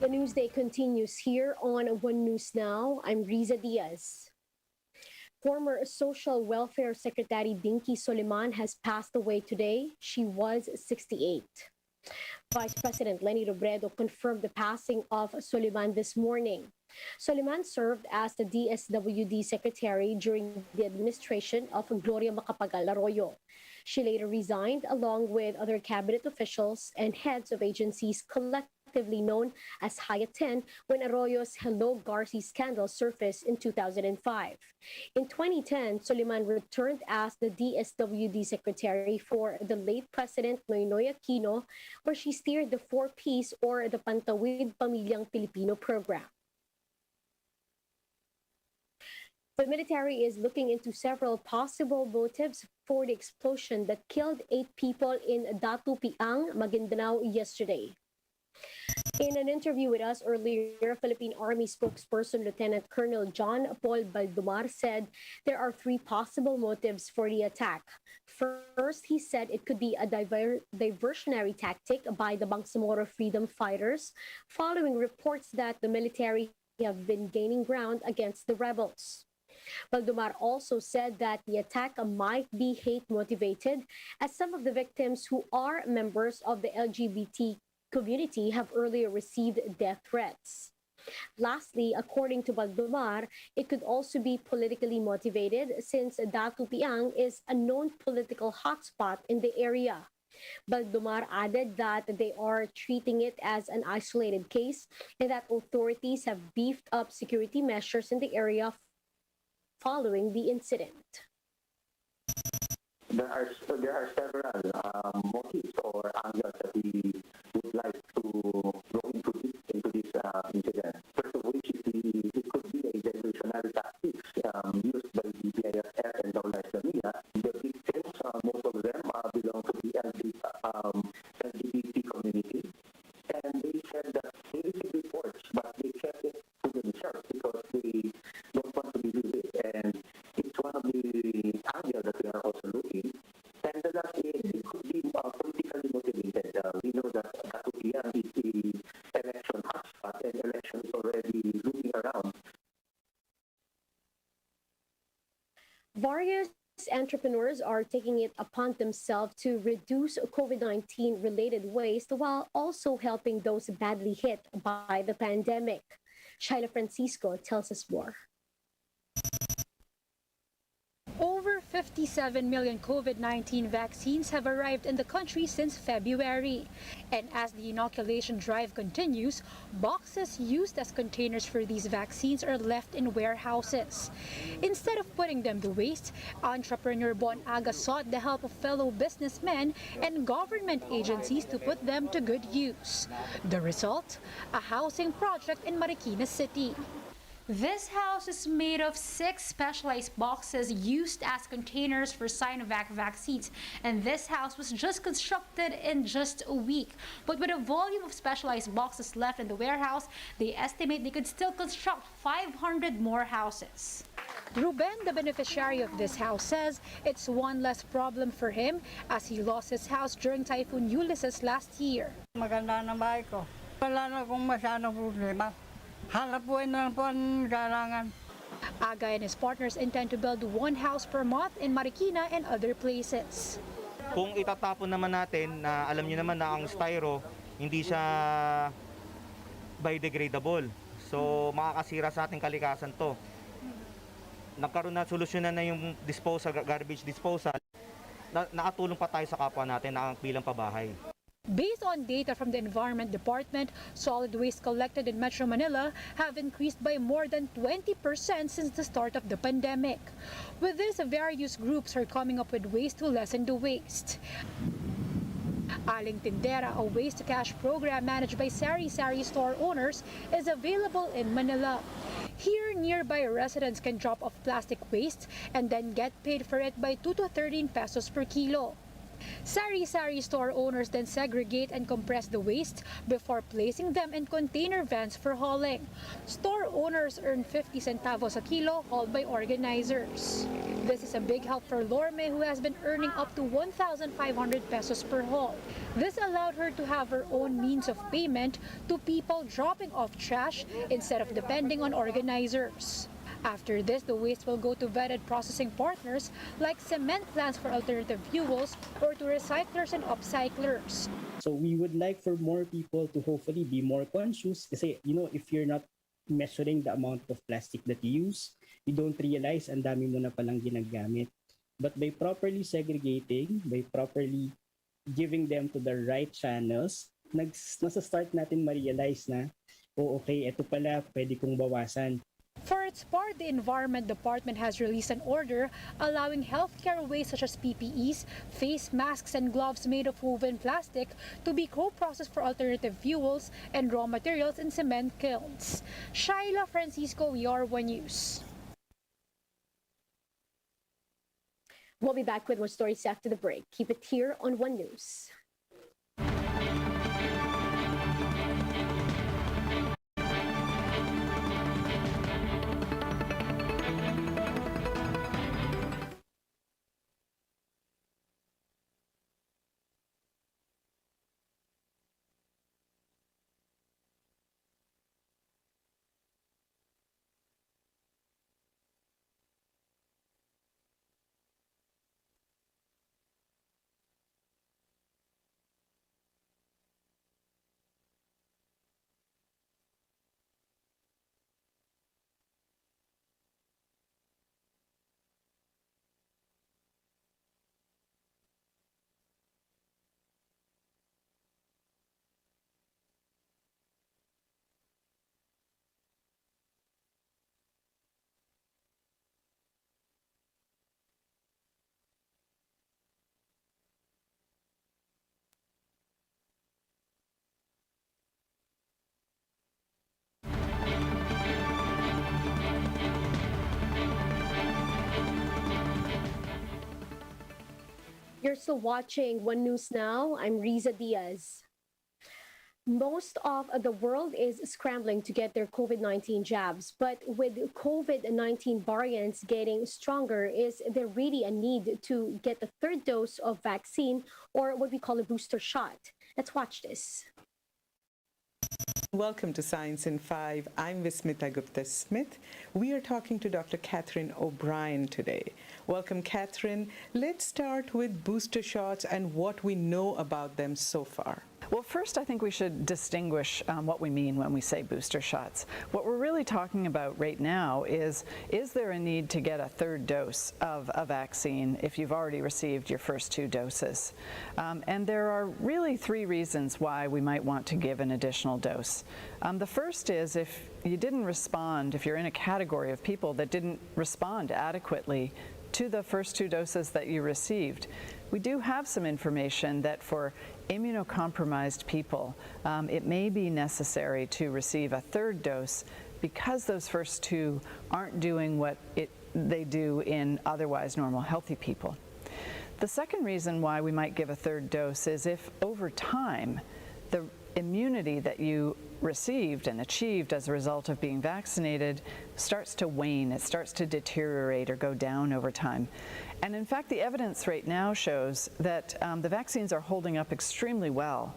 The Newsday continues here on One News Now. I'm Riza Diaz. Former Social Welfare Secretary Dinky Soliman has passed away today. She was 68. Vice President Leni Robredo confirmed the passing of Soliman this morning. Soliman served as the DSWD Secretary during the administration of Gloria Macapagal Arroyo. She later resigned along with other cabinet officials and heads of agencies collectively known as High 10 when Arroyo's Hello Garci scandal surfaced in 2005. In 2010, Soliman returned as the DSWD Secretary for the late President Noynoy Aquino, where she steered the 4Ps or the Pantawid Pamilyang Pilipino program. The military is looking into several possible motives for the explosion that killed 8 people in Datu Piang, Maguindanao yesterday. In an interview with us earlier, Philippine Army spokesperson Lieutenant Colonel John Paul Baldomar said there are 3 possible motives for the attack. First, he said it could be a diversionary tactic by the Bangsamoro freedom fighters, following reports that the military have been gaining ground against the rebels. Baldomar also said that the attack might be hate-motivated, as some of the victims who are members of the LGBT community have earlier received death threats. Lastly, according to Baldomar, it could also be politically motivated since Datu Piang is a known political hotspot in the area. Baldomar added that they are treating it as an isolated case and that authorities have beefed up security measures in the area following the incident. There are several motives or angles that we would like to go into this incident. First of which is it could be a diversionary tactics used by the BISF and the organized media. The victims, most of them belong to the LGBT community, and they said that they received reports, but they kept it to themselves because they don't want to believe it, and it's one of the angles that we are also looking. And the last is it could be politically motivated. We know that Katukian is the election hotspot, and election is already looking around. Various entrepreneurs are taking it upon themselves to reduce COVID-19 related waste while also helping those badly hit by the pandemic. Shaila Francisco tells us more. Over 57 million COVID-19 vaccines have arrived in the country since February. And as the inoculation drive continues, boxes used as containers for these vaccines are left in warehouses. Instead of putting them to waste, entrepreneur Bon Aga sought the help of fellow businessmen and government agencies to put them to good use. The result? A housing project in Marikina City. This house is made of 6 specialized boxes used as containers for Sinovac vaccines, and this house was just constructed in just a week. But with a volume of specialized boxes left in the warehouse, they estimate they could still construct 500 more houses. Ruben, the beneficiary of this house, says it's one less problem for him as he lost his house during Typhoon Ulysses last year. Maganda na bahay ko. Wala na akong masyadong problema. Hanap buhay na lang po ang kailangan. Aga and his partners intend to build 1 house per month in Marikina and other places. Kung itatapon naman natin, na alam niyo naman na ang styro, hindi siya biodegradable. So makakasira sa ating kalikasan to. Nagkaroon na solusyonan na yung disposal, garbage disposal. Nakatulong pa tayo sa kapwa natin na bilang pabahay. Based on data from the Environment Department, solid waste collected in Metro Manila have increased by more than 20% since the start of the pandemic. With this, various groups are coming up with ways to lessen the waste. Aling Tindera, a waste-to-cash program managed by sari-sari store owners, is available in Manila. Here, nearby residents can drop off plastic waste and then get paid for it by 2 to 13 pesos per kilo. Sari-sari store owners then segregate and compress the waste before placing them in container vans for hauling. Store owners earn 50 centavos a kilo, hauled by organizers. This is a big help for Lorme, who has been earning up to 1,500 pesos per haul. This allowed her to have her own means of payment to people dropping off trash instead of depending on organizers. After this, the waste will go to vetted processing partners like cement plants for alternative fuels or to recyclers and upcyclers. So we would like for more people to hopefully be more conscious kasi, if you're not measuring the amount of plastic that you use, you don't realize ang dami mo na palang ginagamit. But by properly segregating, by properly giving them to the right channels, nasa-start natin ma-realize na, okay, ito pala, pwede kong bawasan. For its part, the Environment Department has released an order allowing healthcare waste such as PPEs, face masks, and gloves made of woven plastic to be co-processed for alternative fuels and raw materials in cement kilns. Shaila Francisco, ER1 News. We'll be back with more stories after the break. Keep it here on One News. You're still watching One News Now. I'm Riza Diaz. Most of the world is scrambling to get their COVID-19 jabs, but with COVID-19 variants getting stronger, is there really a need to get a third dose of vaccine, or what we call a booster shot? Let's watch this. Welcome to Science in 5. I'm Vismita Gupta-Smith. We are talking to Dr. Catherine O'Brien today. Welcome, Catherine. Let's start with booster shots and what we know about them so far. Well, first, I think we should distinguish what we mean when we say booster shots. What we're really talking about right now is there a need to get a third dose of a vaccine if you've already received your first 2 doses? And there are really 3 reasons why we might want to give an additional dose. The first is if you didn't respond, if you're in a category of people that didn't respond adequately to the first 2 doses that you received, we do have some information that for immunocompromised people, it may be necessary to receive a third dose because those first 2 aren't doing what they do in otherwise normal healthy people. The second reason why we might give a third dose is if over time the immunity that you received and achieved as a result of being vaccinated starts to wane, it starts to deteriorate or go down over time. And in fact, the evidence right now shows that the vaccines are holding up extremely well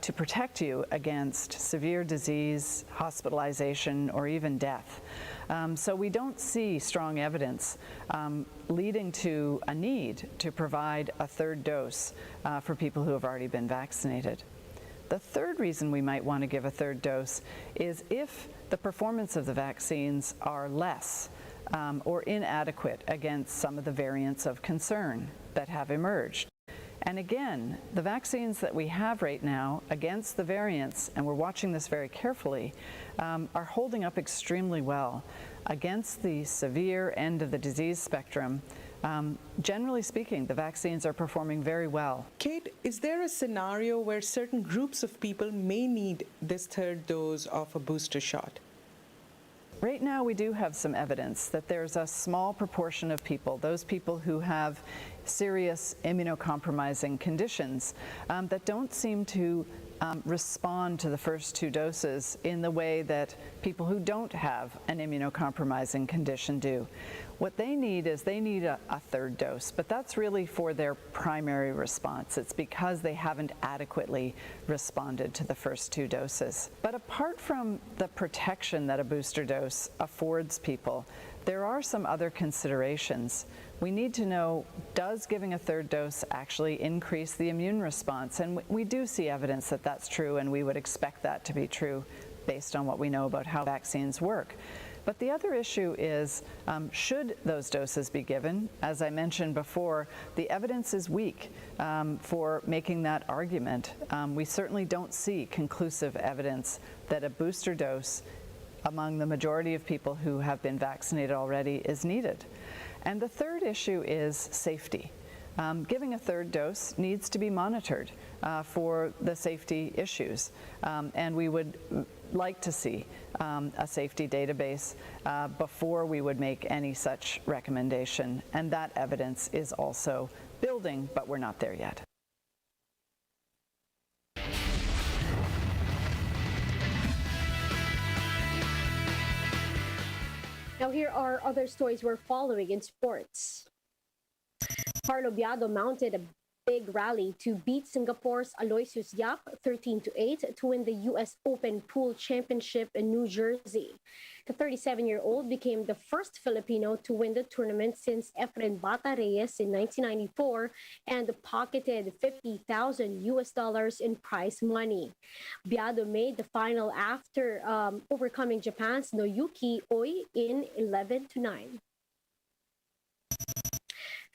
to protect you against severe disease, hospitalization, or even death. So we don't see strong evidence leading to a need to provide a third dose for people who have already been vaccinated. The third reason we might want to give a third dose is if the performance of the vaccines are less or inadequate against some of the variants of concern that have emerged. And again, the vaccines that we have right now against the variants, and we're watching this very carefully, are holding up extremely well against the severe end of the disease spectrum. Generally speaking, the vaccines are performing very well. Kate, is there a scenario where certain groups of people may need this third dose of a booster shot? Right now, we do have some evidence that there's a small proportion of people, those people who have serious immunocompromising conditions, that don't seem to respond to the first 2 doses in the way that people who don't have an immunocompromising condition do. What they need is a 3rd dose, but that's really for their primary response. It's because they haven't adequately responded to the first 2 doses. But apart from the protection that a booster dose affords people, there are some other considerations. We need to know, does giving a 3rd dose actually increase the immune response? And we do see evidence that that's true, and we would expect that to be true based on what we know about how vaccines work. But the other issue is, should those doses be given? As I mentioned before, the evidence is weak for making that argument. We certainly don't see conclusive evidence that a booster dose among the majority of people who have been vaccinated already is needed. And the third issue is safety. Giving a 3rd dose needs to be monitored for the safety issues, and we would like to see a safety database before we would make any such recommendation, and that evidence is also building, but we're not there yet. Now here are other stories we're following in sports. Carlo Biado mounted a big rally to beat Singapore's Aloysius Yap 13-8 to win the U.S. Open Pool Championship in New Jersey. The 37-year-old became the first Filipino to win the tournament since Efren Bata Reyes in 1994 and pocketed $50,000 in prize money. Biado made the final after overcoming Japan's Noyuki Oi in 11-9.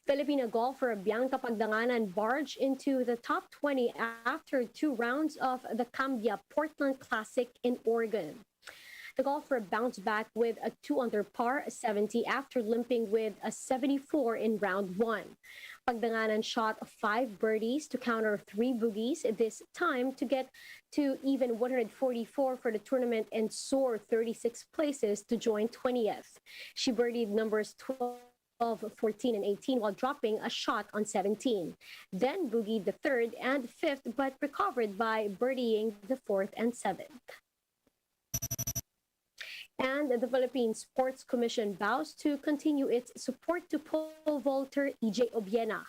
Filipino golfer Bianca Pagdanganan barged into the top 20 after 2 rounds of the DSWD Portland Classic in Oregon. The golfer bounced back with a 2-under par 70 after limping with a 74 in round 1. Pagdanganan shot 5 birdies to counter 3 boogies this time to get to even 144 for the tournament and soar 36 places to join 20th. She birdied numbers 12, 14, and 18 while dropping a shot on 17. Then boogied the 3rd and 5th, but recovered by birdieing the 4th and 7th. And the Philippine Sports Commission vows to continue its support to pole vaulter EJ Obiena.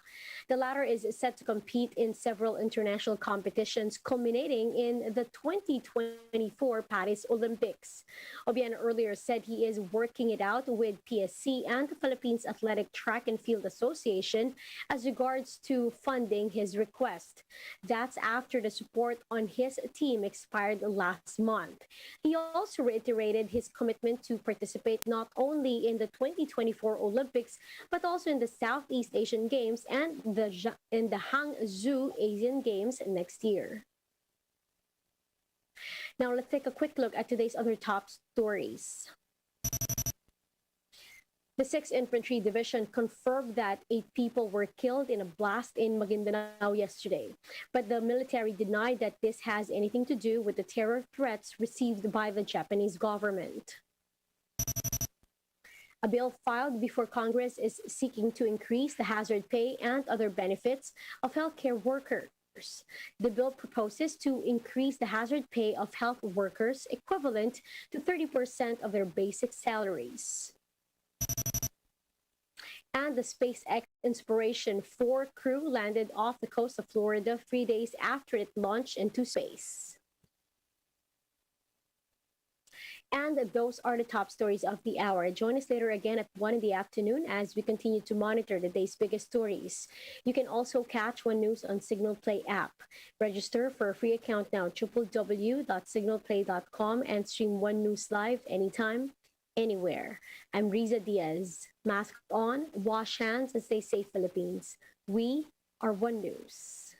The latter is set to compete in several international competitions, culminating in the 2024 Paris Olympics. Obiena earlier said he is working it out with PSC and the Philippines Athletic Track and Field Association as regards to funding his request. That's after the support on his team expired last month. He also reiterated his commitment to participate not only in the 2024 Olympics, but also in the Southeast Asian Games and in the Hangzhou Asian Games next year. Now let's take a quick look at today's other top stories. The 6th Infantry Division confirmed that 8 people were killed in a blast in Maguindanao yesterday, but the military denied that this has anything to do with the terror threats received by the Japanese government. A bill filed before Congress is seeking to increase the hazard pay and other benefits of healthcare workers. The bill proposes to increase the hazard pay of health workers equivalent to 30% of their basic salaries. And the SpaceX Inspiration 4 crew landed off the coast of Florida 3 days after it launched into space. And those are the top stories of the hour. Join us later again at 1 in the afternoon as we continue to monitor the day's biggest stories. You can also catch One News on Signal Play app. Register for a free account now, www.signalplay.com, and stream One News live anytime, anywhere. I'm Riza Diaz. Mask on, wash hands, and stay safe, Philippines. We are One News.